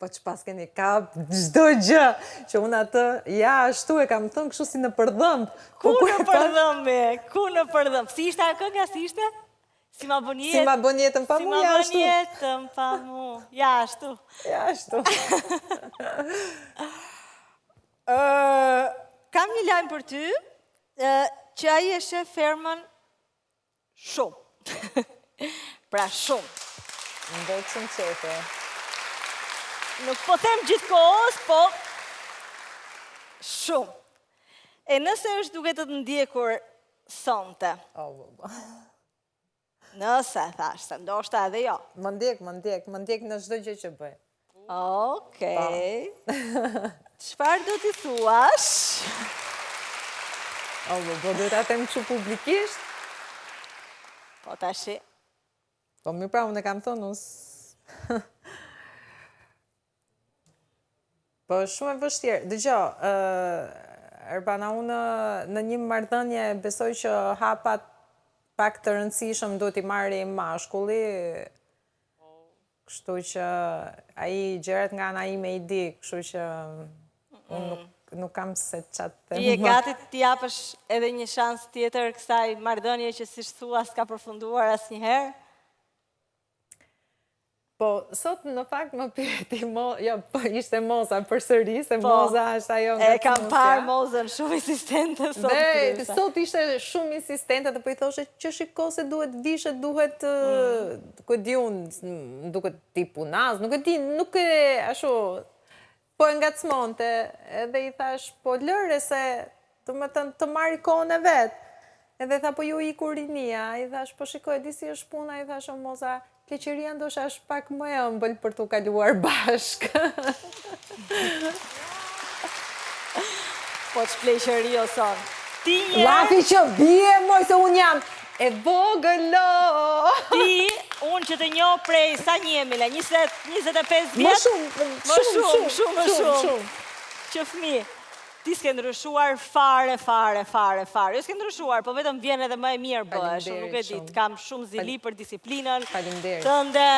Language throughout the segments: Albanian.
Po që pas keni kap gjdo gjë, që unë atë, ja, ashtu e kam thënë kështu si në përdhëmb. Ku në përdhëmb, ku në përdhëmb? Si ishte a kënga, si ishte? Si ma bën jetë? Si ma bën jetën pa mu, ja, ashtu. Si ma bën jetën pa mu, ja, ashtu. Ja, ashtu. Kam një lajmë për ty, që aji e shef fermën shumë. Pra shumë. Më bëjtë shumë qefe. Nuk po them gjithë kohës, po shumë. E nëse është duke të ndjekur sonte. Nëse, thashtë, ndoshta edhe jo. Më ndjek në çdo gjë që bëj. Okej. Çfarë do t'i thuash? Po do t'a them kështu publikisht? Po tashi. Po mirë pra, unë e kam thënë unë. Po shumë e vështirë. Dëgjoj, Erbana, unë në një marrëdhënie besoj që hapat pak të rëndësishëm duhet i marri mashkulli, kështu që ai gjërat nga ana ime i di, kështu që unë nuk kam se çat them. Ti e gati t'i japësh edhe një shans tjetër kësaj marrëdhënie që siç thua s'ka përfunduar asnjëherë? Po, sot në fakt më pyeti jo, po ishte Moza përsëri, se Moza është ajo nga e kam parë Mozën shumë insistente sot. Sot ishte shumë insistente dhe po i thoshe që shiko se duhet vishet, duhet, ku e di unë, duket ti punaz, nuk e di, nuk e ashtu, po e ngacmonte, edhe i thash, po lëre se të marri kohën e vetë. Edhe tha, po ju i kurinia, i thash, po shiko, e di si është puna, i thash, o Moza, keqëria ndoshta është pak më e ëmbël për t'u kaluar bashkë. Po t'shpleqëri o son. Lafi që bie, moj, se unë jam e vogëlo. Ti, unë që të njoh prej sa njemi, 25 vjet? Më shumë. Që fëmi. Ti s'ke ndryshuar fare. Jo s'ke ndryshuar, po vetëm vjen edhe më e mirë bëhesh. Nuk e di, kam shumë zili për disiplinën tënde.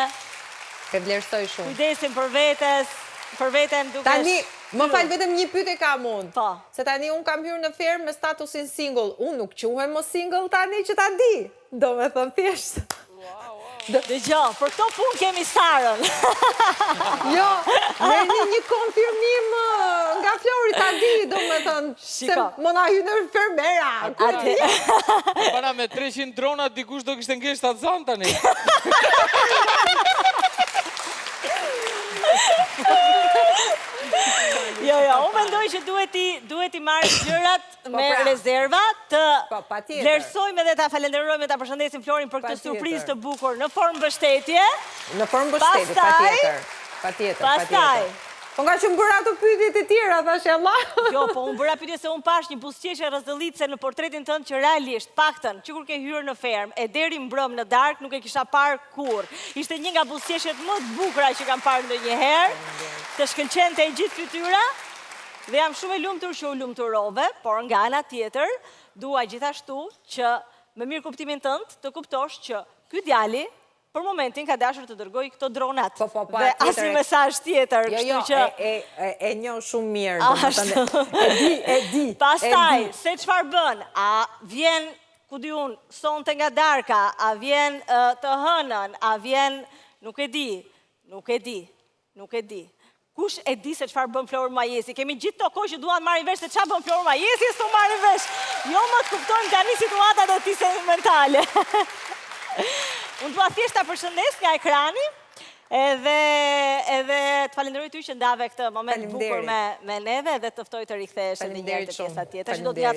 Të vlerësoj shumë. Kujdesim për veten dukesh. Tani, më falë vetëm një pyetje kam unë. Po. Se tani unë kam hyrë në fermë me statusin single. Unë nuk quhem më single tani që ta di. Do me thënë thjesht. Dëgjoj, për këto punë kemi Sarën. Jo, merrni një konfirmim nga Flori, ta di, do me thënë, se më na hyrë në fermera. Para me 300 drona, dikush do kishte ngeshtë atë zanë tani. Jo, unë mendoj që duhet i marrë gjërat me rezerva, të vlerësojmë edhe ta falenderojmë e ta përshëndesim Florin për këtë surprizë të bukur në formë mbështetje. Në formë mbështetje, patjetër. Po nga që më bëra ato pyetjet e tjera, thash Allah. Jo, po unë bëra pyetje se unë pash një buzëqeshje rrezëllitse në portretin tënd që realisht, paktën, që kur ke hyrë në fermë, e deri mbrëm në darkë nuk e kisha parë kurrë. Ishte një nga buzëqeshjet më të bukura që kam parë ndonjëherë. Të shkëlqente e gjithë fytyra dhe jam shumë e lumtur që u lumturove, por nga ana tjetër, dua gjithashtu që me mirë kuptimin tënd të kuptosh që ky djali për momentin ka dashur të dërgoj këto dronat. Dhe asnjë mesazh tjetër, kështu që e njoh shumë mirë, e di. Pastaj, se çfarë bën? A vjen, ku di unë, sonte nga darka, a vjen të hënën, a vjen, nuk e di. Kush e di se çfarë bën Flori Majesi? Kemi gjithë të kohë që duan marrin vesh se çfarë bën Flori Majesi, s'u marrin vesh. Jo më të kuptojmë tani situatat e tij sentimentale. Unë dua thjesht ta përshëndes nga ekrani, edhe të falenderoj ty që ndave këtë moment bukur me neve, dhe të ftoj të rikthehesh edhe një herë të pjesa tjetër.